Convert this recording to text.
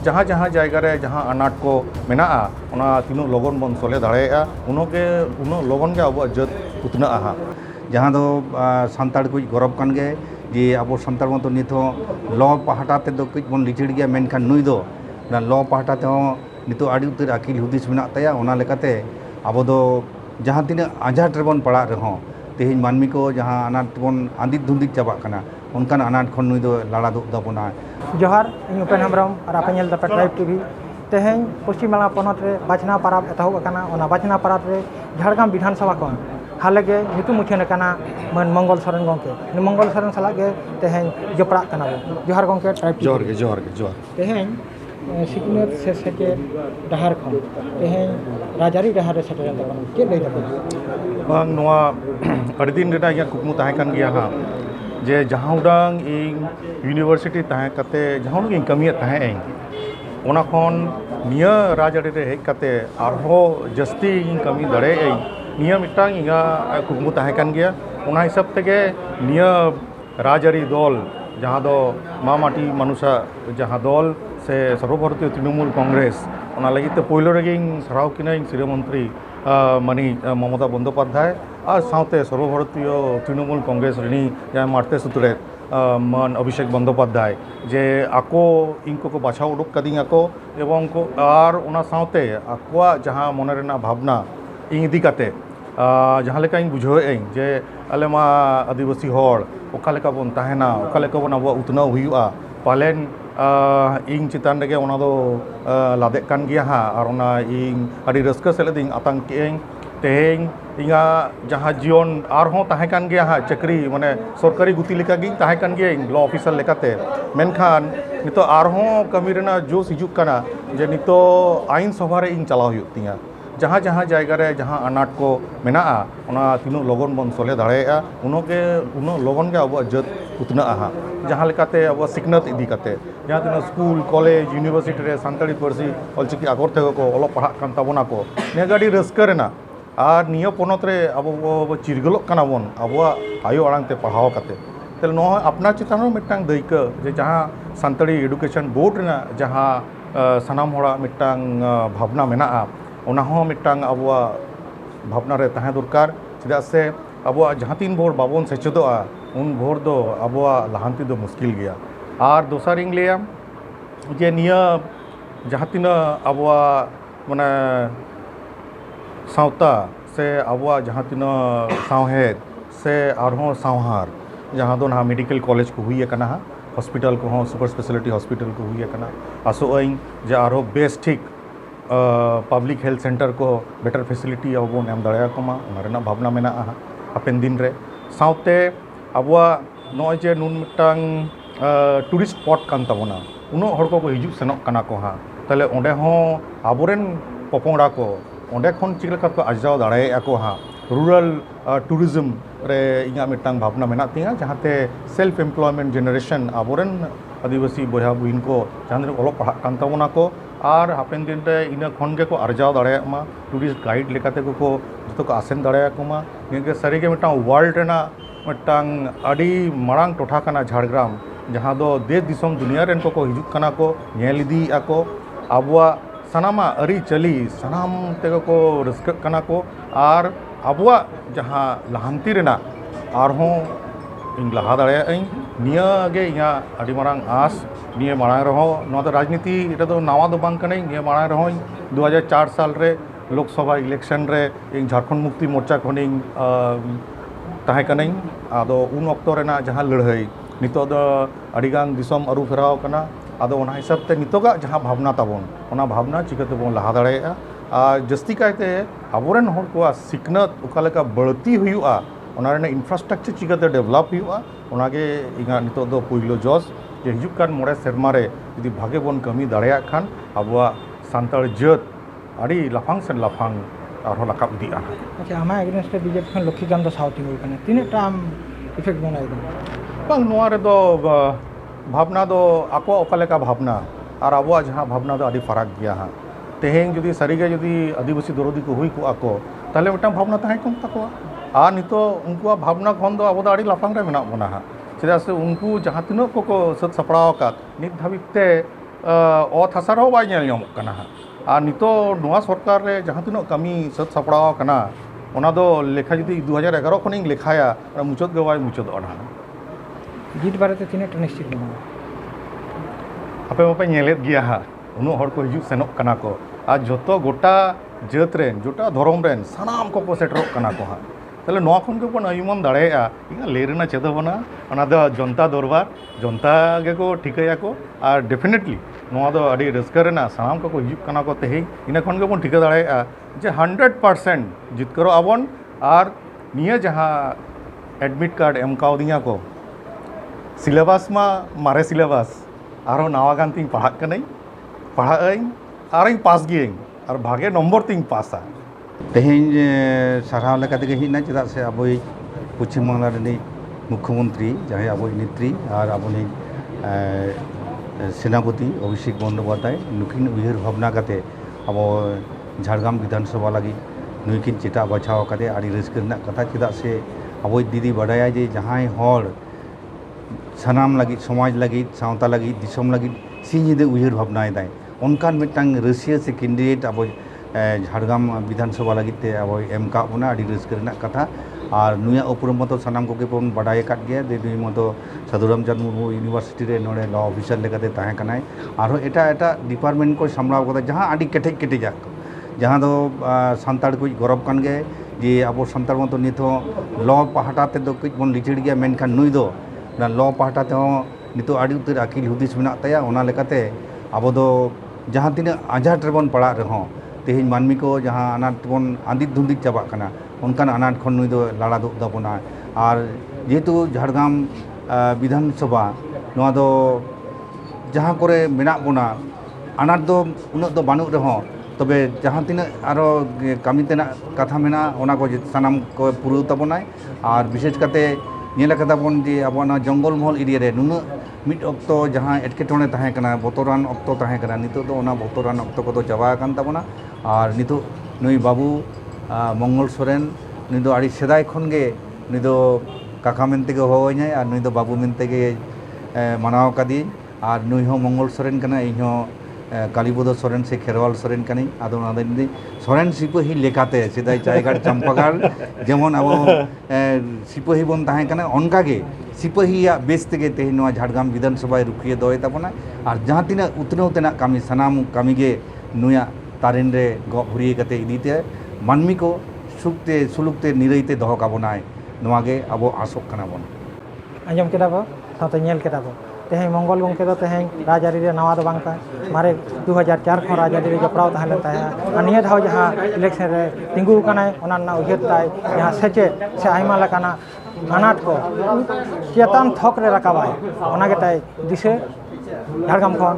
जहाँ जहाँ जायगा रे जहाँ अनाट को मेनाआ ओना तीनों लगन बन सोले दाड़ेया उनो लगन के अब जत उतनाआ हाँ जहाँ दो सानताड़ को गौरव कान गे जे अब सानताड़ मत नित लॉ पहाटा ते दो कुछ बन लिचिड़ गया मेनखान नुई दो लॉ पहाटा ते नितो आड़ी उतर आकिल हुदिस मेना तया ओना लेकाते अब दो जहाँ तीन आझाट रेबन पड़ा रहो तेहन मानमी को जहाँ अनाट बन आंदित धुंदित चाबा कना उनकान अनाट खन नुई दो लाड़ा दो दबोना जोहार इन उपेन हेम्ब्रम और आपे नेल दपे ट्राइब टीवी तेहें पश्चिम बांग्ला पनत रे बाचना पाराब एतहब अकाना ओना बाचना पाराब रे झाड़ग्राम विधानसभा खन हाले गे ᱧᱩᱛᱩᱢ उछेन अकाना मन मंगल सरन गंके मंगल सरन सला गे तेहें जपड़ा कना बो जोहार गंके ट्राइब टीवी जोहार तेहें सिकनेत से सेके डहार खन तेहें राजारी डहार रे सेटेरन दबन के लई दबन बांग नोआ अड़ी दिन रेना या कुकमु ताहे कान गिया हाँ जे जहाँ उडांग इन यूनिवर्सिटी ताहे कते जहाँ उडांग इन कमिया ताहे एं ओना खन निया राजारी रे हेज कते आरहो जस्ती इन कमी दड़े एं निया मिटांग इंगा कुकमु ताहे कान गिया ओना हिसाब तेगे निया राजारी दल जहाँ दो मामाटी मनुषा जहाँ दल से सर्वभारतीय तृणमूल कांग्रेस ओना लगित पोइलो रेगे सराव किना श्री मंत्री मानी ममता बंदोपाध्याय और साथ सर्वभारतीय तृणमूल कांग्रेस रिनी जहाँ मारते सुतरे मन अभिषेक बंदोपाध्याय जे आको इनको को बाछा उडुक कदी आको एवं को और ओना साथे आकोआ जहाँ मन रेना भावना इन इदी काते जहाँ लेका इन बुझावे जे आले मा आदिवासी होड़ ओका लेका बन ताहेना ओका लेका बन अब उतनाव हुआ पालेन इन चितान रेगे ओना दो लादे कान गिया हाँ और ओना इन अड़ी रस्का सेलेदिंग आतंक कें तेहें इंगा जहाँ जीवन आरहों ताहे कान गिया हाँ चक्री माने सरकारी गुती लेका गिंग ताहे कान गिया लॉ ऑफिसर लेकाते मेनखान नितो आरहों कमी रेना जोश हिजुक काना जे नितो आईन सभा रे इन चलाव हुयुग तिया जहाँ जहाँ जायगा रे जहाँ अनाट को मेनाआ ओना तीनों लगन बन सोले दाड़ेया उनो लगन के अब जत उतनाआ हाँ जहाँ लेकाते अब सिकनत इदी काते जहाँ तीनों स्कूल कॉलेज यूनिवर्सिटी रे सानताड़ी पारसी अलचिकी आगोर थे को ओलो पढ़ा कान ताबोना को ने गाड़ी रस्का रेना और निया पनत रे अब चिरगलोग काना बन अब आयो आड़ांग ते पढ़ाव काते तेल नो अपना चितान मिटांग दायित्व जे जहाँ सानताड़ी एडुकेशन बोर्ड रेना जहाँ सनाम होड़ा मिटांग भावना मेनाआ ओना हो मिटांग अब भावना रे ताहे दरकार चेदा से अब जहाँ तीन भोर बाबन सेचेदोआ उन भोर दो अब लहांती दो मुश्किल गया और दोसर इन लिया जे निया जहाँ तीन अब माने सावता से अब जहाँ तीन सावहेद से आरहों सावहार जहाँ दो ना मेडिकल कॉलेज को हुई है हाँ हॉस्पिटल को हो सुपर स्पेशलिटी हॉस्पिटल को हुई है आसोअं जे आरो बेस ठीक पब्लिक हेल्थ सेंटर को बेटर फैसिलिटी अब बन एम दाड़ेयाकोमा ओना भावना मेना हापेन दिन रे सावते अब नॉय नुन मिटांग टूरिस्ट स्पॉट कान ताबोना उनो हड़ को हिजुग सेनोग काना को हाँ ताले ओंडे हों आबोरेन पपोंगड़ा को ओंडे खन चिकलेका को आर्जाव दाड़ेया को हाँ रूरल टूरिज्म रे इना मिटांग भावना मेना तिया जहाँते सेल्फ एम्प्लॉयमेंट जनरेशन आबोरेन आदिवासी बया बहिन को जहाँ ओलो पढ़ा कान ताबोना को और हापेन दिन रे इना खन के को आर्जाव दाड़ेयामा टूरिस्ट गाइड लेकाते को जतो को आसेन दाड़ेयाकोमा निगे सारीगे मिटांग वर्ल्ड रेना मिटांग अड़ी मारांग टोठा काना झाड़ग्राम जहाँ दो देश दिसोम दुनिया रेन को हिजुग काना को नेल इदी आको आबुआ सनामा अरी चली सनाम तेगो को रस्क काना को और आबुआ जहाँ लहांती रेना आरहों इन लहा दाड़ेयां निया गे इया अड़ी मारांग आस निया मारांग रहो नोदा राजनीति रे दो नावा दो बांग कने निया मारांग रहो 2004 साल रे लोकसभा इलेक्शन रे इन झारखंड मुक्ति मोर्चा खनिंग ताहे कने आदो उन ऑक्टो रेना जहाँ लड़ाई नितो दो अड़ीगान दिसोम अरु फेराव कना आदो ओना हिसाब ते नितोगा जहाँ भावना ताबोन ओना भावना चिकाते बोन लहा दाड़ेया जस्ती कायते आबोरेन हर को सिकनत उकालेका बढ़ती हुआ ओना रेना इंफ्रास्ट्रक्चर चिकाते डेवलप हुआ ओनागे इगा नितो दो पुइलो जॉस जे हिजुग कान मोड़े सेरमा रे यदि भागे बन कमी दाड़ेया खान आबुआ सानताड़ जत आड़ी लाफांग से लाफांग आरो लाकाब इदिया अच्छा आमा एगेंस्ट बीजेपी खन लक्ष्मीकांत साउथी हुई कने तीन टाइम इफेक्ट बनाई बांग नोआ रे दो भावना दो आको ओकालेका भावना और आबुआ जहाँ भावना दो आड़ी फराक गया हाँ तेहें जुदी सारीगे जुदी आदिवासी दरोदी को हुई को आको ताले मिटांग भावना ताहे कोम ताको आ नितो उनकुआ भावना खन दो आबो आड़ी लाफांग रे मेना बोना हाँ चेदा से उनको जहाँ तीनों को सत सपड़ाव का नित धाबिते ᱚᱛ ᱦᱟᱥᱟ ᱨᱮᱦᱚᱸ ᱵᱟᱭ ᱧᱮᱞ ᱧᱟᱢᱚᱜ ᱠᱟᱱᱟ ᱦᱟᱸᱜ ᱟᱨ ᱱᱤᱛᱚᱜ ᱱᱚᱣᱟ ᱥᱚᱨᱠᱟর ᱨᱮ ᱡᱟᱦᱟᱸ ᱛᱤᱱᱟᱹᱜ ᱠᱟᱹᱢᱤ ᱥᱟᱹᱛ ᱥᱟᱯᱲᱟᱣ ᱟᱠᱟᱱᱟ ᱚᱱᱟ ᱫᱚ ᱞᱮᱠᱷᱟ ᱡᱩᱫᱤ 2011 ᱠᱷᱚᱱᱤᱧ ᱞᱮᱠᱷᱟᱭᱟ ᱢᱩᱪᱟᱹᱫ ᱜᱮ ᱵᱟᱭ ᱢᱩᱪᱟᱹᱫᱚᱜᱼᱟ ᱱᱟᱦᱟᱜ जीत बारे तीन निश्चित बना ᱟᱯᱮ ᱢᱟᱯᱮ ᱧᱮᱞᱮᱫ ᱜᱮᱭᱟ ᱦᱟᱸᱜ ᱩᱱᱟᱹᱜ ᱦᱚᱲ ᱠᱚ ᱦᱤᱡᱩᱜ ᱥᱮᱱᱚᱜ ᱠᱟᱱᱟ ᱠᱚ ᱟᱨ ᱡᱚᱛᱚ ᱜᱚᱴᱟ ᱡᱟᱹᱛ ᱨᱮᱱ ᱡᱚᱴᱟ ᱫᱷᱚᱨᱚᱢ ᱨᱮᱱ ᱥᱟᱱᱟᱢ ᱠᱚᱠᱚ ᱥᱮᱴᱮᱨᱚᱜ ᱠᱟᱱᱟ ᱠᱚ ᱦᱟᱸᱜ ᱛᱟᱦᱞᱮ ᱱᱚᱣᱟ ᱠᱷᱚᱱ ᱜᱮᱵᱚᱱ ᱟᱭᱩᱢᱟᱱ ᱫᱟᱲᱮᱭᱟᱜᱼᱟ ᱤᱧᱟᱹᱜ ᱞᱟᱹᱭ ᱨᱮᱱᱟᱜ ᱪᱮᱫ ᱦᱚᱸ ᱵᱟᱹᱱᱩᱜᱼᱟ ᱚᱱᱟ ᱫᱚ ᱡᱚᱱᱛᱟ ᱫᱚᱨᱵᱟᱨ ᱡᱚᱱᱛᱟ ᱜᱮᱠᱚ ᱴᱷᱤᱠᱟᱹᱭᱟᱠᱚ ᱟᱨ ᱰᱮᱯᱷᱤᱱᱮᱴᱞᱤ ᱱᱚᱣᱟ ᱫᱚ ᱟᱹᱰᱤ ᱨᱟᱹᱥᱠᱟᱹ ᱨᱮᱱᱟᱜ ᱥᱟᱱᱟᱢ ᱠᱚᱠᱚ ᱦᱤᱡᱩᱜ ᱠᱟᱱᱟ ᱠᱚ ᱛᱮᱦᱮᱧ ᱤᱱᱟᱹ ᱠᱷᱚᱱ ᱜᱮᱵᱚᱱ ᱴᱷᱤᱠᱟᱹ ᱫᱟᱲᱮᱭᱟᱜᱼᱟ ᱡᱮ 100% ᱡᱤᱛᱠᱟᱹᱨᱚᱜ ᱟᱵᱚᱱ ᱟᱨ ᱱᱤᱭᱟᱹ ᱡᱟᱦᱟᱸ एडमिट कार्ड एम काउदिया को सिलेबास मा मारे सिलेबास आरो नवा गान तिंग पढ़ाक कनई पढ़ाई आरिंग पास गिएं और भागे नंबर तिंग पासा तेहें साराव लेका तेगे हिना चेदा से अब पश्चिम बांगला रनी मुख्यमंत्री जहाँ अब नेत्री और अब सेनापति अभिषेक बंदोपाध्याय नुकिन उयहर भावना काते अब झाड़ग्राम विधानसभा लगी नुकिन चेता बचाव काते आड़ी रस्क कथा चेदा से अब दीदी बाडाया जे जहाँ हर सानाम लगी समाज लगी सावता लगी दिसम लगी सिंदे उयहर भावना दाय उनकान मिटांग रसिया से कैंडिडेट अब झाड़ग्राम विधानसभा लगी ते अब एम का बना आड़ी रस्क कथा और नुया उपरम मतो सानाम को बन बाडाय काट गया दे नुई मतो साधु रामचंद मुर्मू यूनिवर्सिटी रे नोडे लॉ ऑफिसर लेकाते ताहे कनाय आरो एटा एटा डिपार्टमेंट को सामलाव कदा जहाँ आड़ी केटेज केटेज जहाँ दो सानताड़ को गौरव कान गे जे अब सानताड़ मतो नित लॉ पाहटा ते दो कुछ बन लिचड़ गया मेनखान नुई दो लॉ पाहटा ते नित आड़ी उतर आकिल हुदिस मेना ताया ओना लेकाते अब दो जहाँ तीना आझाट रेबन पड़ा रहो तेहें मानमी को जहाँ अनाट बन आंदित धुंदित चाबा कना उनकान अनाट खन नुई दो लाड़ा दो दबोना और जेहेतु झाड़ग्राम विधानसभा नोआ दो जहाँ करे मेना बोना अनाट दो उन्नत दो बानुक रहो तबे जहाँ तीना आरो कामी तेना कथा मेना ओना को सानाम को पुरु तबोनाय और विशेष करते नेला कथा बन जे अब जंगल महल एरिया रे नुना मिट अक्तो जहाँ एटकेटोने ताहे कना बतरान अक्तो ताहे कना नितो दो ओना बतरान अक्तो को तो चाबा कान तबोना और नितो नुई बाबू मंगल सोरेन नुई दो आड़ी सेदाय खन गे नुई दो काका मेनते गे होवइनाय और नुई दो बाबू मेनते गे मानाव कादी और नुई हो मंगल सोरेन कना इन हो कालीबोधो सोरेन से खेरवाल सोरेन कनी आदो नादनी सोरेन सिपाही लेकाते सेदाय चायगाड़ चंपागाड़ जेमन अब सिपाही बन ताहे कना अनका गे सिपाहीया बेस तेगे तेहें नोआ झाड़ग्राम विधानसभा रुखिए दोय ताबोना और जहाँ तीना उतनव तेना कामी सानाम कामी गे नुया तारेन रे गप भुरिए कते इदीते मानमी को सुखते सुलुकते निरईते दहो काबोनाय नोआ गे अब आसोक कना बन आंजम केदा बो साथे नेल केदा बो तेहें मंगल गंके दो तेहें राजआरी रे नवा दो बांका मारे 2004 खन राजआरी रे जपड़ाव ताहेले ताया निया धाव जहाँ इलेक्शन रे तिंगु कनाय ओना ना उयहर ताय जहाँ सेचे से आयमा लकाना अनाट को चेतन थक रे रकाबाय ओना गे ताय दिसे झाड़ग्राम खन